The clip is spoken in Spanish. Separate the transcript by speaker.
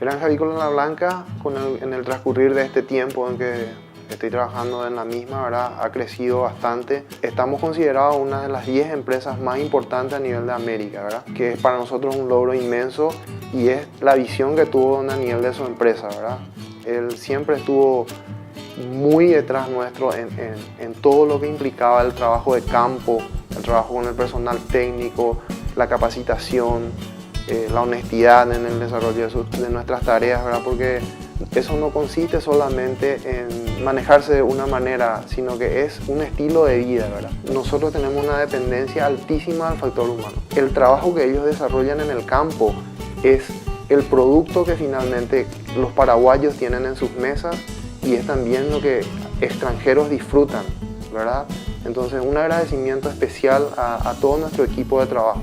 Speaker 1: Granja Avícola La Blanca, en el transcurrir de este tiempo en que estoy trabajando en la misma, ¿verdad?, ha crecido bastante. Estamos considerados una de las 10 empresas más importantes a nivel de América, ¿verdad?, que es para nosotros un logro inmenso y es la visión que tuvo a nivel de su empresa, ¿verdad? Él siempre estuvo muy detrás nuestro en todo lo que implicaba el trabajo de campo, el trabajo con el personal técnico, la capacitación, la honestidad en el desarrollo de nuestras tareas, ¿verdad? Porque eso no consiste solamente en manejarse de una manera, sino que es un estilo de vida, ¿verdad? Nosotros tenemos una dependencia altísima del factor humano. El trabajo que ellos desarrollan en el campo es el producto que finalmente los paraguayos tienen en sus mesas y es también lo que extranjeros disfrutan, ¿verdad? Entonces, un agradecimiento especial a todo nuestro equipo de trabajo.